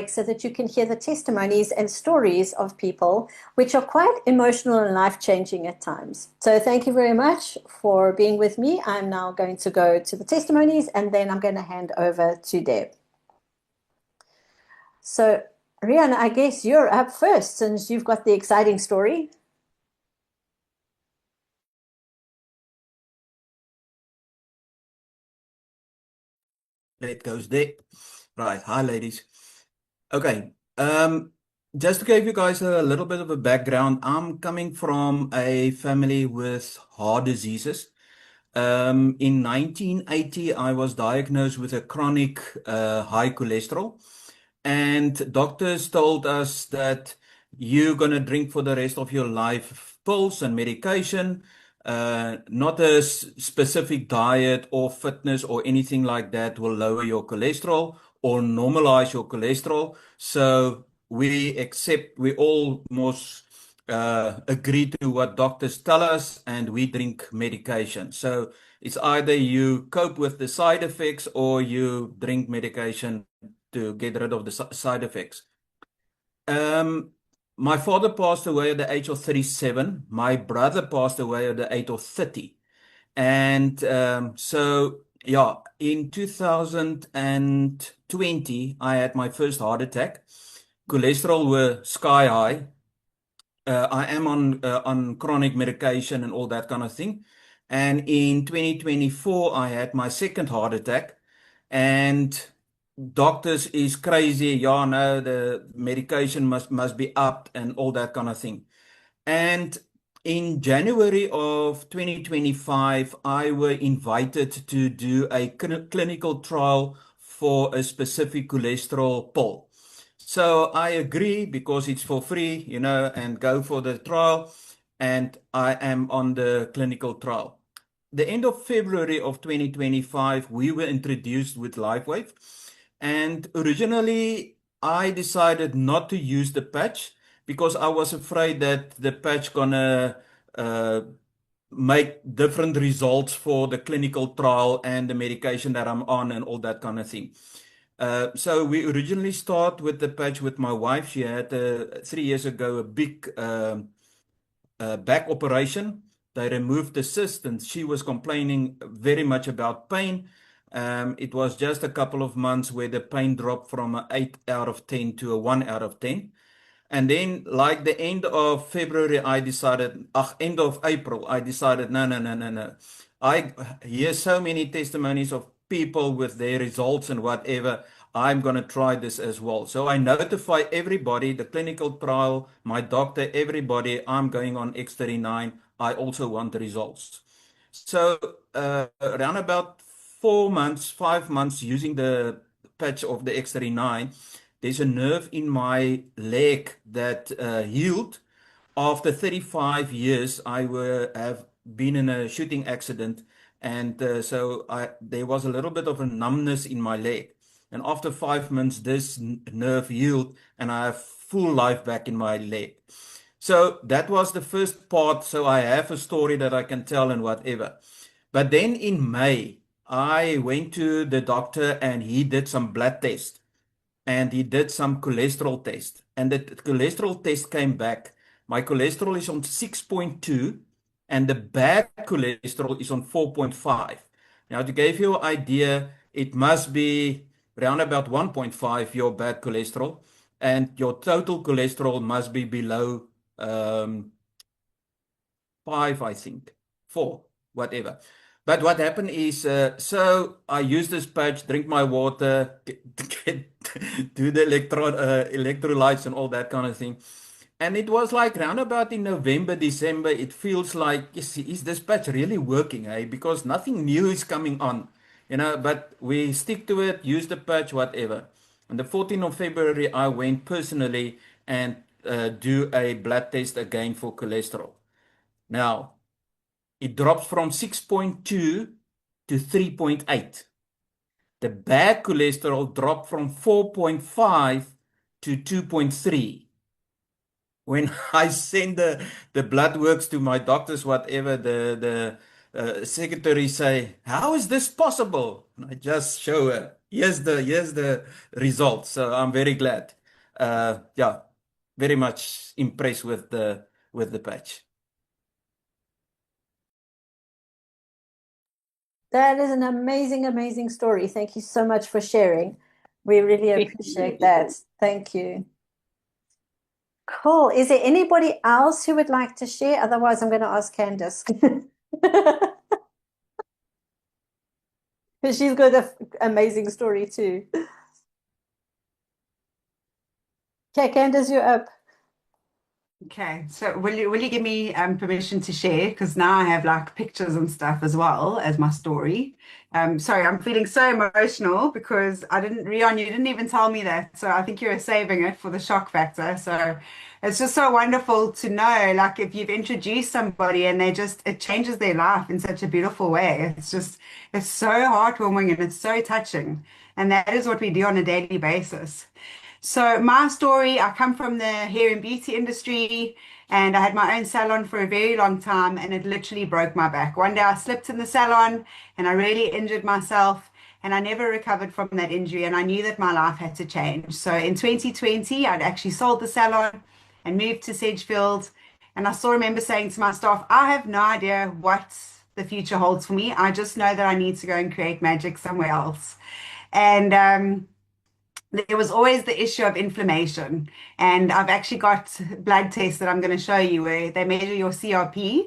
so that you can hear the testimonies and stories of people, which are quite emotional and life-changing at times. So thank you very much for being with me. I'm now going to go to the testimonies, and then I'm going to hand over to Deb. So, Riaan, I guess you're up first since you've got the exciting story. It goes there. Right. Hi, ladies. Okay. Just to give you guys a little bit of a background, I'm coming from a family with heart diseases. In 1980, I was diagnosed with a chronic high cholesterol, and doctors told us that you're going to drink for the rest of your life pills and medication, not a specific diet or fitness or anything like that will lower your cholesterol or normalize your cholesterol. So we almost agree to what doctors tell us, and we drink medication. So it's either you cope with the side effects or you drink medication to get rid of the side effects. My father passed away at the age of 37. My brother passed away at the age of 30. And so, yeah, in 2020, I had my first heart attack. Cholesterol were sky high. I am on chronic medication and all that kind of thing. And in 2024, I had my second heart attack. And doctors is crazy. Yeah, no, the medication must be upped and all that kind of thing. And in January of 2025, I were invited to do a clinical trial for a specific cholesterol pill. So I agree because it's for free, and go for the trial. And I am on the clinical trial. The end of February of 2025, we were introduced with LiveWave. And originally, I decided not to use the patch because I was afraid that the patch gonna make different results for the clinical trial and the medication that I'm on and all that kind of thing. So we originally start with the patch with my wife. She had 3 years ago a big back operation. They removed the cyst, and she was complaining very much about pain. It was just a couple of months where the pain dropped from an 8 out of 10 to a 1 out of 10. And then, like the end of February, end of April, I decided, no. I hear so many testimonies of people with their results and whatever. I'm going to try this as well. So I notify everybody, the clinical trial, my doctor, everybody, I'm going on X39. I also want the results. So around about 4 months, 5 months using the patch of the X39, there's a nerve in my leg that healed. After 35 years, have been in a shooting accident, and so there was a little bit of a numbness in my leg. And after 5 months, this nerve healed, and I have full life back in my leg. So that was the first part. So I have a story that I can tell and whatever. But then in May, I went to the doctor and he did some blood tests and he did some cholesterol test. And the cholesterol test came back. My cholesterol is on 6.2 and the bad cholesterol is on 4.5. Now, to give you an idea, it must be around about 1.5, your bad cholesterol, and your total cholesterol must be below 5, I think, 4, whatever. But what happened is, so I use this patch, drink my water, do the electrolytes and all that kind of thing. And it was like round about in November, December, it feels like, is this patch really working, eh? Because nothing new is coming on, but we stick to it, use the patch, whatever. On the 14th of February, I went personally and do a blood test again for cholesterol. Now, it drops from 6.2 to 3.8. The bad cholesterol dropped from 4.5 to 2.3. When I send the blood works to my doctors, whatever, the secretary say, how is this possible? And I just show her. here's the result. So I'm very glad. Yeah, very much impressed with the patch. That is an amazing, amazing story. Thank you so much for sharing. We really appreciate that. Thank you. Cool. Is there anybody else who would like to share? Otherwise, I'm going to ask Candice. Because she's got an amazing story too. Okay, Candice, you're up. Okay, so will you give me permission to share? Because now I have like pictures and stuff as well as my story. Sorry, I'm feeling so emotional because Riaan, you didn't even tell me that. So I think you were saving it for the shock factor. So it's just so wonderful to know, like if you've introduced somebody and it changes their life in such a beautiful way. It's so heartwarming and it's so touching. And that is what we do on a daily basis. So my story, I come from the hair and beauty industry and I had my own salon for a very long time and it literally broke my back. One day I slipped in the salon and I really injured myself and I never recovered from that injury and I knew that my life had to change. So in 2020, I'd actually sold the salon and moved to Sedgefield and I still remember saying to my staff, I have no idea what the future holds for me. I just know that I need to go and create magic somewhere else. And there was always the issue of inflammation. And I've actually got blood tests that I'm going to show you where they measure your CRP,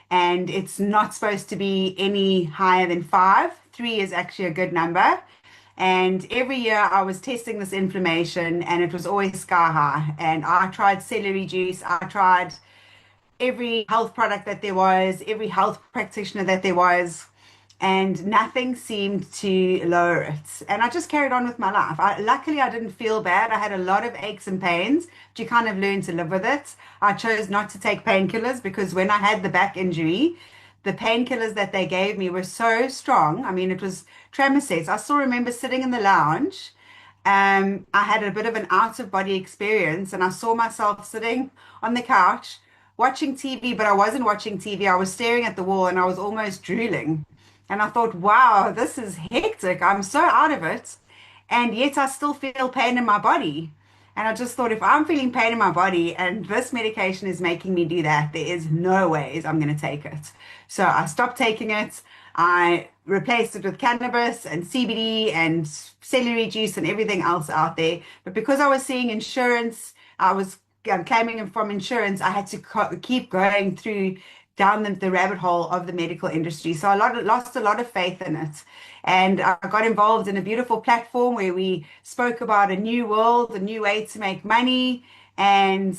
and it's not supposed to be any higher than 5. 3 is actually a good number. And every year I was testing this inflammation, and it was always sky high. And I tried celery juice, I tried every health product that there was, every health practitioner that there was, and nothing seemed to lower it. And I just carried on with my life. Luckily, I didn't feel bad. I had a lot of aches and pains, but you kind of learn to live with it. I chose not to take painkillers because when I had the back injury, the painkillers that they gave me were so strong. I mean, it was Tramadol. I still remember sitting in the lounge. I had a bit of an out of body experience, and I saw myself sitting on the couch watching TV, but I wasn't watching TV. I was staring at the wall and I was almost drooling. And I thought, wow, this is hectic. I'm so out of it. And yet I still feel pain in my body. And I just thought, if I'm feeling pain in my body and this medication is making me do that, there is no ways I'm going to take it. So I stopped taking it. I replaced it with cannabis and CBD and celery juice and everything else out there. But because I was seeing insurance, I was claiming from insurance, I had to keep going through down the rabbit hole of the medical industry. So lost a lot of faith in it. And I got involved in a beautiful platform where we spoke about a new world, a new way to make money. And,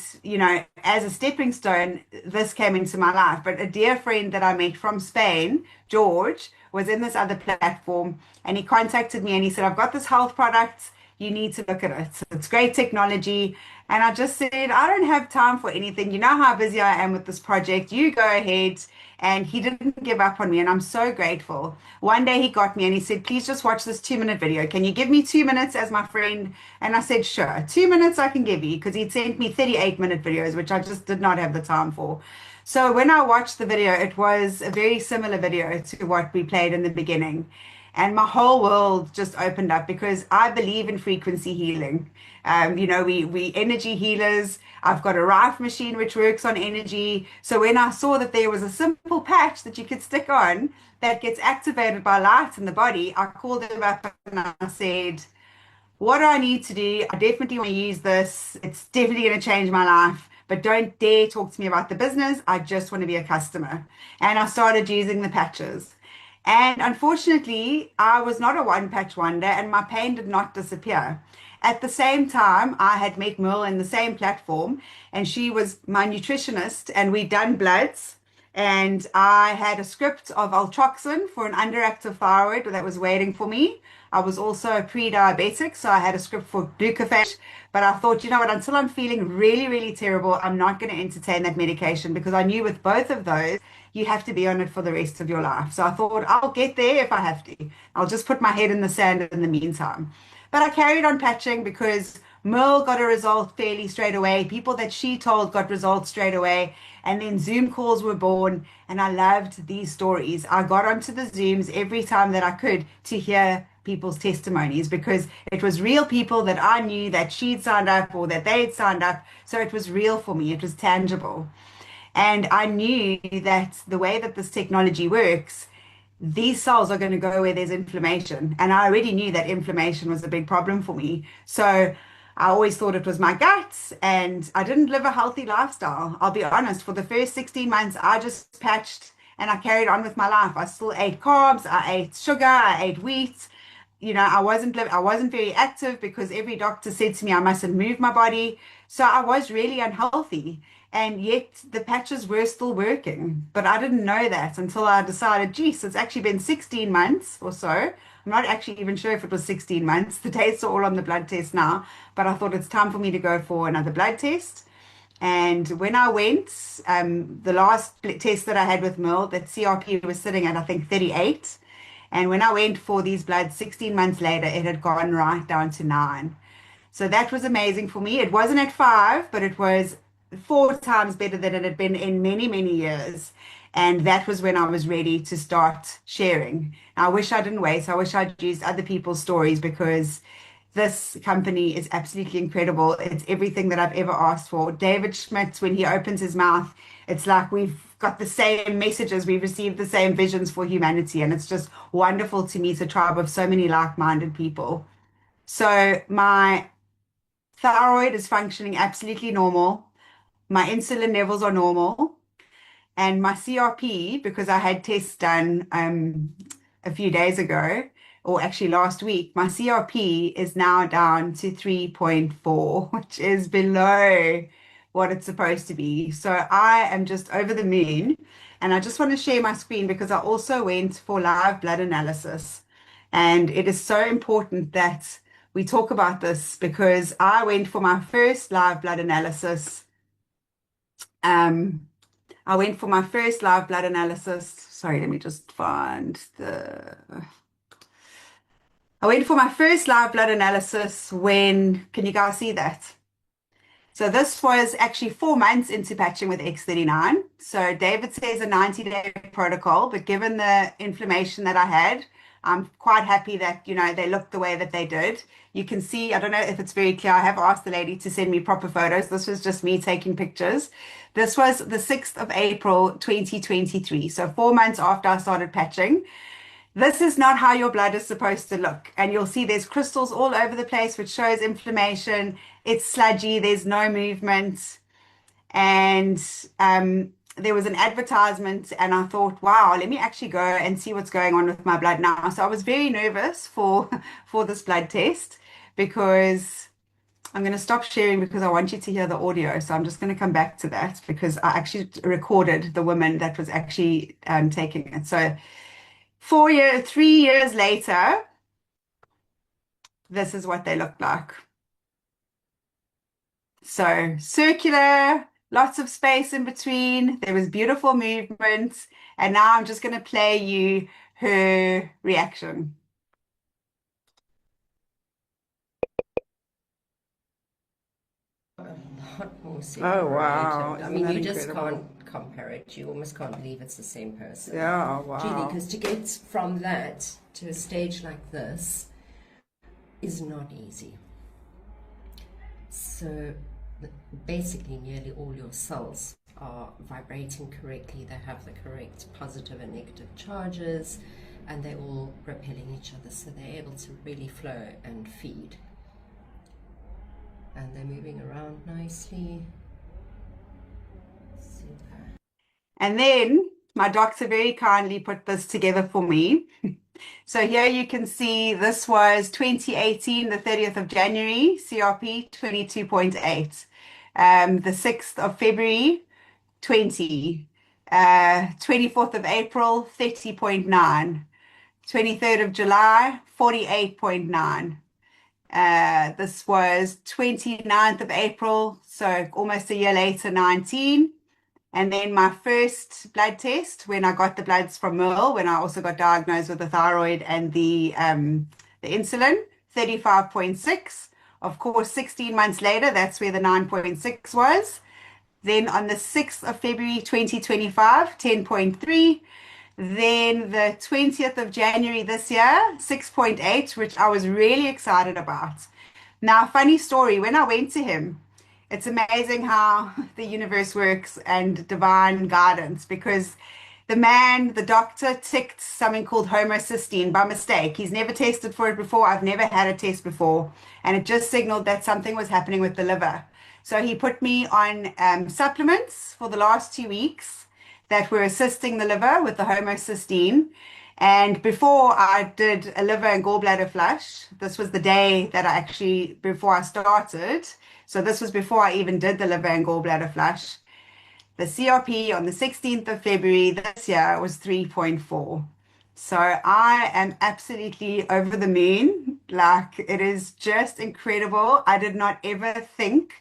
as a stepping stone, this came into my life. But a dear friend that I met from Spain, George, was in this other platform and he contacted me and he said, I've got this health product. You need to look at it. It's great technology. And I just said, I don't have time for anything. You know how busy I am with this project. You go ahead. And he didn't give up on me. And I'm so grateful. One day he got me and he said, please just watch this 2-minute video. Can you give me 2 minutes as my friend? And I said, sure. 2 minutes I can give you because he'd sent me 38-minute videos, which I just did not have the time for. So when I watched the video, it was a very similar video to what we played in the beginning. And my whole world just opened up because I believe in frequency healing. We energy healers. I've got a Rife machine which works on energy. So when I saw that there was a simple patch that you could stick on that gets activated by light in the body, I called him up and I said, what do I need to do? I definitely want to use this. It's definitely going to change my life. But don't dare talk to me about the business. I just want to be a customer. And I started using the patches. And unfortunately, I was not a one patch wonder and my pain did not disappear. At the same time, I had met Merle in the same platform and she was my nutritionist and we'd done bloods and I had a script of Altroxin for an underactive thyroid that was waiting for me. I was also a pre-diabetic, so I had a script for glucophage. But I thought, you know what, until I'm feeling really, really terrible, I'm not going to entertain that medication because I knew with both of those, you have to be on it for the rest of your life. So I thought, I'll get there if I have to. I'll just put my head in the sand in the meantime. But I carried on patching because Merle got a result fairly straight away. People that she told got results straight away. And then Zoom calls were born. And I loved these stories. I got onto the Zooms every time that I could to hear people's testimonies because it was real people that I knew that she'd signed up or that they'd signed up. So it was real for me. It was tangible. And I knew that the way that this technology works, these cells are going to go where there's inflammation. And I already knew that inflammation was a big problem for me. So I always thought it was my guts, and I didn't live a healthy lifestyle. I'll be honest, for the first 16 months, I just patched and I carried on with my life. I still ate carbs, I ate sugar, I ate wheat. I wasn't very active because every doctor said to me I mustn't move my body. So I was really unhealthy. And yet the patches were still working. But I didn't know that until I decided, geez, it's actually been 16 months or so. I'm not actually even sure if it was 16 months. The dates are all on the blood test now. But I thought it's time for me to go for another blood test. And when I went, the last test that I had with Mill, that CRP was sitting at, I think, 38. And when I went for these bloods 16 months later, it had gone right down to 9. So that was amazing for me. It wasn't at 5, but it was 4 times better than it had been in many, many years. And that was when I was ready to start sharing. I wish I didn't wait. I wish I'd used other people's stories because this company is absolutely incredible. It's everything that I've ever asked for. David Schmidt, when he opens his mouth, it's like we've got the same messages, we've received the same visions for humanity. And it's just wonderful to meet a tribe of so many like-minded people. So my thyroid is functioning absolutely normal. My insulin levels are normal. And my CRP, because I had tests done a few days ago, or actually last week, my CRP is now down to 3.4, which is below what it's supposed to be. So I am just over the moon. And I just want to share my screen because I also went for live blood analysis. And it is so important that we talk about this because I went for my first live blood analysis. I went for my first live blood analysis. Sorry, let me just find the. I went for my first live blood analysis when, can you guys see that? So this was actually 4 months into patching with X39. So David says a 90-day protocol, but given the inflammation that I had, I'm quite happy that, they looked the way that they did. You can see, I don't know if it's very clear, I have asked the lady to send me proper photos. This was just me taking pictures. This was the 6th of April, 2023. So 4 months after I started patching. This is not how your blood is supposed to look. And you'll see there's crystals all over the place, which shows inflammation. It's sludgy, there's no movement. And there was an advertisement and I thought, wow, let me actually go and see what's going on with my blood now. So I was very nervous for this blood test because I'm going to stop sharing because I want you to hear the audio. So I'm just going to come back to that because I actually recorded the woman that was actually taking it. So 3 years later, this is what they look like. So circular, lots of space in between. There was beautiful movement. And now I'm just going to play you her reaction. A lot more Oh, wow. separated. I mean, Isn't you that just incredible? can't compare it. You almost can't believe it's the same person. Yeah, Really, wow. because to get from that to a stage like this is not easy. So basically, nearly all your cells are vibrating correctly. They have the correct positive and negative charges, and they're all repelling each other. So they're able to really flow and feed. And they're moving around nicely. Super. And then my doctor very kindly put this together for me. So here you can see this was 2018, the 30th of January, CRP 22.8. The 6th of February, 20. 24th of April, 30.9. 23rd of July, 48.9. This was 29th of April, so almost a year later, 19. And then my first blood test, when I got the bloods from Merle, when I also got diagnosed with the thyroid and the insulin, 35.6. Of course, 16 months later, that's where the 9.6 was. Then on the 6th of February 2025, 10.3. Then the 20th of January this year, 6.8, which I was really excited about. Now, funny story, when I went to him, it's amazing how the universe works and divine guidance, because the doctor ticked something called homocysteine by mistake. He's never tested for it before. I've never had a test before. And it just signaled that something was happening with the liver. So he put me on supplements for the last 2 weeks that were assisting the liver with the homocysteine. And before I did a liver and gallbladder flush, this was the day that before I started. So this was before I even did the liver and gallbladder flush. The CRP on the 16th of February this year was 3.4. So I am absolutely over the moon. Like, it is just incredible. I did not ever think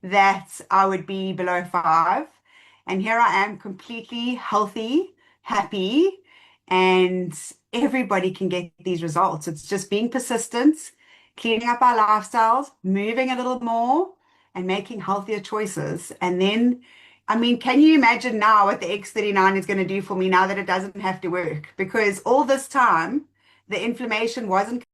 that I would be below 5. And here I am, completely healthy, happy, and everybody can get these results. It's just being persistent, cleaning up our lifestyles, moving a little more, and making healthier choices. And then, I mean, can you imagine now what the X39 is going to do for me now that it doesn't have to work? Because all this time, the inflammation wasn't